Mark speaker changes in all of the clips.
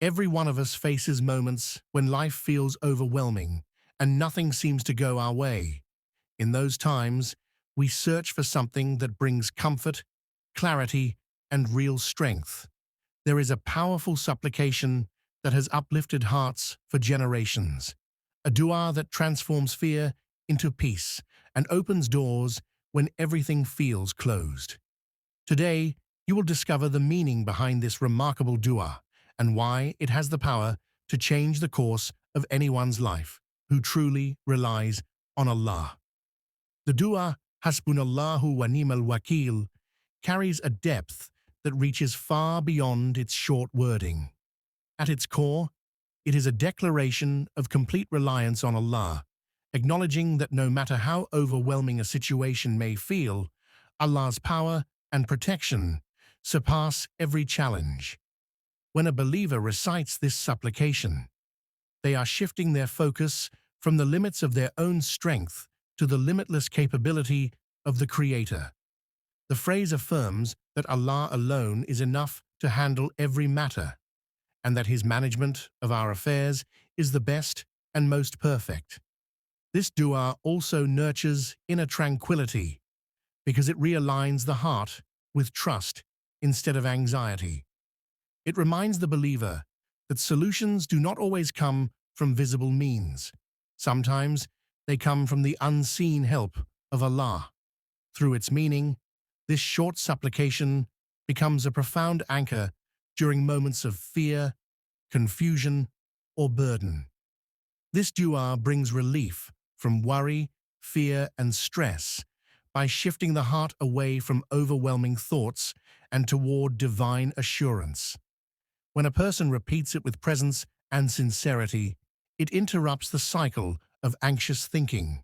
Speaker 1: Every one of us faces moments when life feels overwhelming and nothing seems to go our way. In those times, we search for something that brings comfort, clarity, and real strength. There is a powerful supplication that has uplifted hearts for generations, a dua that transforms fear into peace and opens doors when everything feels closed. Today, you will discover the meaning behind this remarkable dua and why it has the power to change the course of anyone's life who truly relies on Allah. The dua, Hasbunallahu wa wakeel, carries a depth that reaches far beyond its short wording. At its core, it is a declaration of complete reliance on Allah, acknowledging that no matter how overwhelming a situation may feel, Allah's power and protection surpass every challenge. When a believer recites this supplication, they are shifting their focus from the limits of their own strength to the limitless capability of the Creator. The phrase affirms that Allah alone is enough to handle every matter, and that His management of our affairs is the best and most perfect. This dua also nurtures inner tranquility because it realigns the heart with trust instead of anxiety. It reminds the believer that solutions do not always come from visible means. Sometimes they come from the unseen help of Allah. Through its meaning, this short supplication becomes a profound anchor during moments of fear, confusion, or burden. This dua brings relief from worry, fear, and stress by shifting the heart away from overwhelming thoughts and toward divine assurance. When a person repeats it with presence and sincerity, it interrupts the cycle of anxious thinking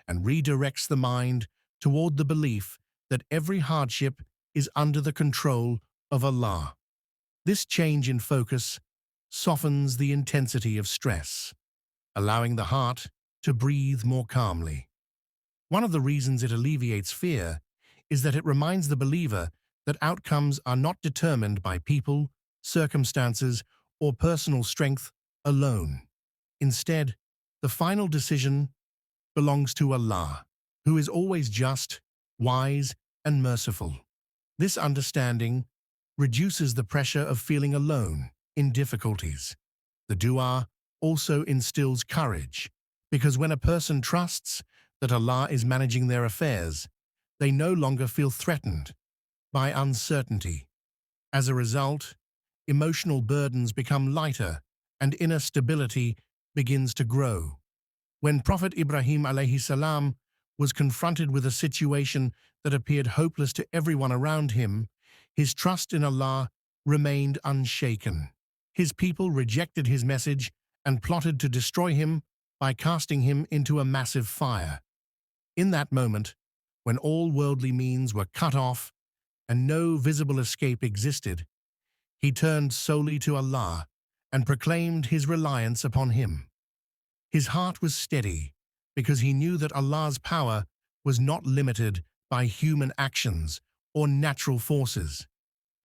Speaker 1: and redirects the mind toward the belief that every hardship is under the control of Allah. This change in focus softens the intensity of stress, allowing the heart to breathe more calmly. One of the reasons it alleviates fear is that it reminds the believer that outcomes are not determined by people, circumstances, or personal strength alone. Instead, the final decision belongs to Allah, who is always just, wise, and merciful. This understanding reduces the pressure of feeling alone in difficulties. The dua also instills courage, because when a person trusts that Allah is managing their affairs, they no longer feel threatened by uncertainty. As a result, emotional burdens become lighter and inner stability begins to grow. When Prophet Ibrahim Alaihi Salam was confronted with a situation that appeared hopeless to everyone around him, his trust in Allah remained unshaken. His people rejected his message and plotted to destroy him by casting him into a massive fire. In that moment, when all worldly means were cut off and no visible escape existed, he turned solely to Allah and proclaimed his reliance upon Him. His heart was steady because he knew that Allah's power was not limited by human actions or natural forces.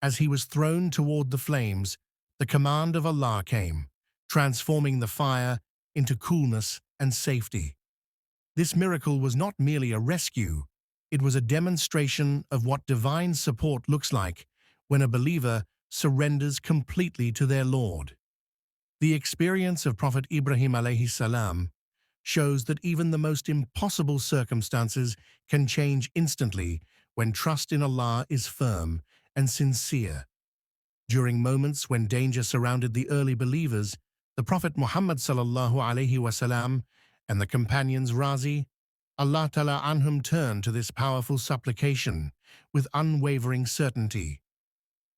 Speaker 1: As he was thrown toward the flames, the command of Allah came, transforming the fire into coolness and safety. This miracle was not merely a rescue, it was a demonstration of what divine support looks like when a believer surrenders completely to their Lord. The experience of Prophet Ibrahim Alaihi Salam shows that even the most impossible circumstances can change instantly when trust in Allah is firm and sincere. During moments when danger surrounded the early believers, the Prophet Muhammad Salallahu Alayhi Wasalam and the companions Razi, Allah Ta'ala anhum, turned to this powerful supplication with unwavering certainty.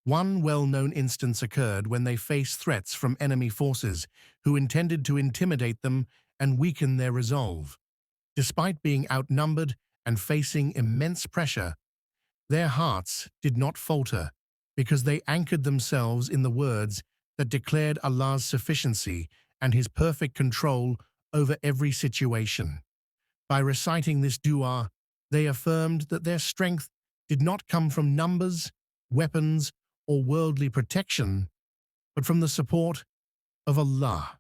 Speaker 1: One well-known instance occurred when they faced threats from enemy forces who intended to intimidate them and weaken their resolve. Despite being outnumbered and facing immense pressure, their hearts did not falter because they anchored themselves in the words that declared Allah's sufficiency and His perfect control over every situation. By reciting this dua, they affirmed that their strength did not come from numbers, weapons, or worldly protection, but from the support of Allah.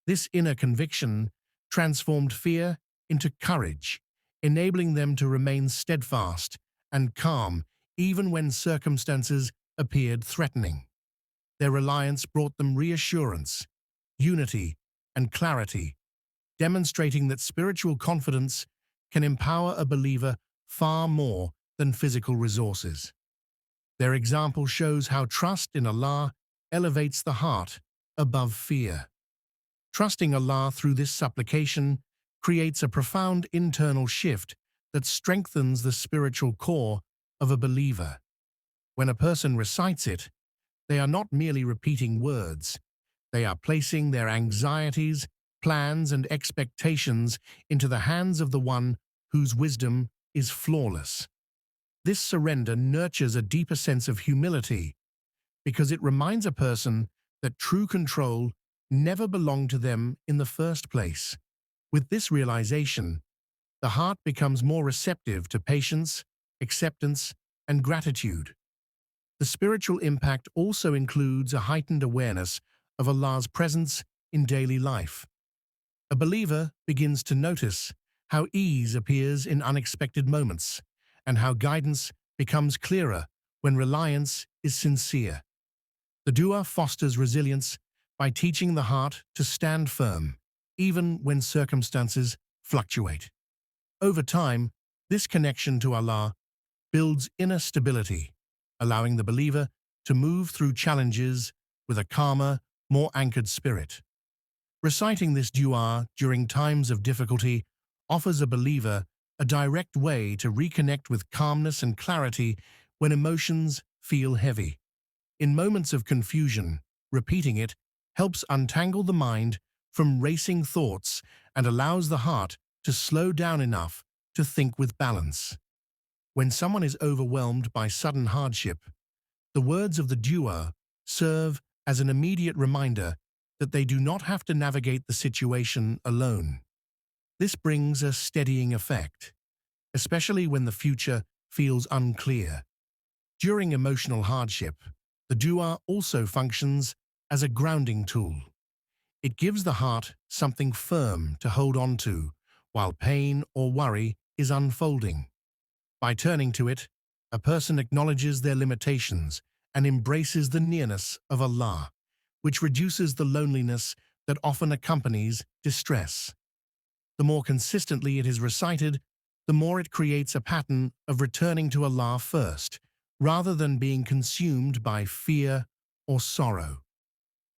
Speaker 1: This inner conviction transformed fear into courage, enabling them to remain steadfast and calm even when circumstances appeared threatening. Their reliance brought them reassurance, unity, and clarity, demonstrating that spiritual confidence can empower a believer far more than physical resources. Their example shows how trust in Allah elevates the heart above fear. Trusting Allah through this supplication creates a profound internal shift that strengthens the spiritual core of a believer. When a person recites it, they are not merely repeating words. They are placing their anxieties, plans, and expectations into the hands of the one whose wisdom is flawless. This surrender nurtures a deeper sense of humility because it reminds a person that true control never belonged to them in the first place. With this realization, the heart becomes more receptive to patience, acceptance, and gratitude. The spiritual impact also includes a heightened awareness of Allah's presence in daily life. A believer begins to notice how ease appears in unexpected moments and how guidance becomes clearer when reliance is sincere. The dua fosters resilience by teaching the heart to stand firm, even when circumstances fluctuate. Over time, this connection to Allah builds inner stability, allowing the believer to move through challenges with a calmer, more anchored spirit. Reciting this dua during times of difficulty offers a believer a direct way to reconnect with calmness and clarity when emotions feel heavy. In moments of confusion, repeating it helps untangle the mind from racing thoughts and allows the heart to slow down enough to think with balance. When someone is overwhelmed by sudden hardship, the words of the dua serve as an immediate reminder that they do not have to navigate the situation alone. This brings a steadying effect, especially when the future feels unclear. During emotional hardship, the dua also functions as a grounding tool. It gives the heart something firm to hold on to while pain or worry is unfolding. By turning to it, a person acknowledges their limitations and embraces the nearness of Allah, which reduces the loneliness that often accompanies distress. The more consistently it is recited, the more it creates a pattern of returning to Allah first, rather than being consumed by fear or sorrow.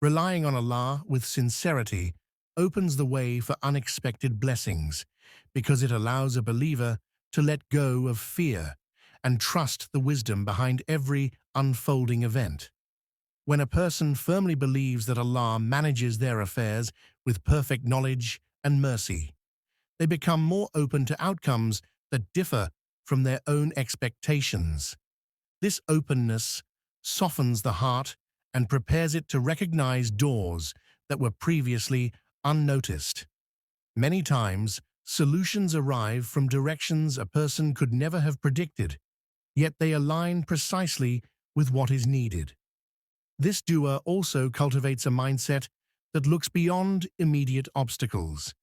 Speaker 1: Relying on Allah with sincerity opens the way for unexpected blessings because it allows a believer to let go of fear and trust the wisdom behind every unfolding event. When a person firmly believes that Allah manages their affairs with perfect knowledge and mercy, they become more open to outcomes that differ from their own expectations. This openness softens the heart and prepares it to recognize doors that were previously unnoticed. Many times, solutions arrive from directions a person could never have predicted, yet they align precisely with what is needed. This dua also cultivates a mindset that looks beyond immediate obstacles.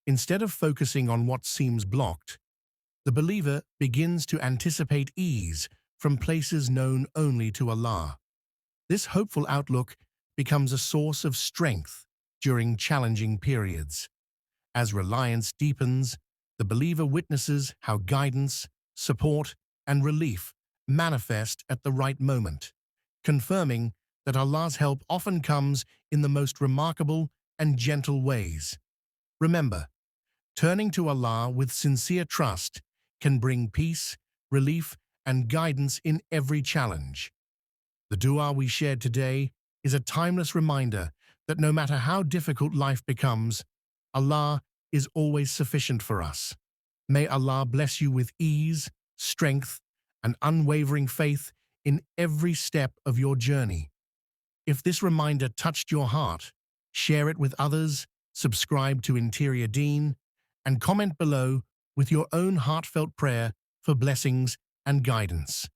Speaker 1: Instead of focusing on what seems blocked, the believer begins to anticipate ease from places known only to Allah. This hopeful outlook becomes a source of strength during challenging periods. As reliance deepens, the believer witnesses how guidance, support, and relief manifest at the right moment, confirming that Allah's help often comes in the most remarkable and gentle ways. Remember, turning to Allah with sincere trust can bring peace, relief, and guidance in every challenge. The dua we shared today is a timeless reminder that no matter how difficult life becomes, Allah is always sufficient for us. May Allah bless you with ease, strength, and unwavering faith in every step of your journey. If this reminder touched your heart, share it with others, subscribe to Interior Deen, and comment below with your own heartfelt prayer for blessings and guidance.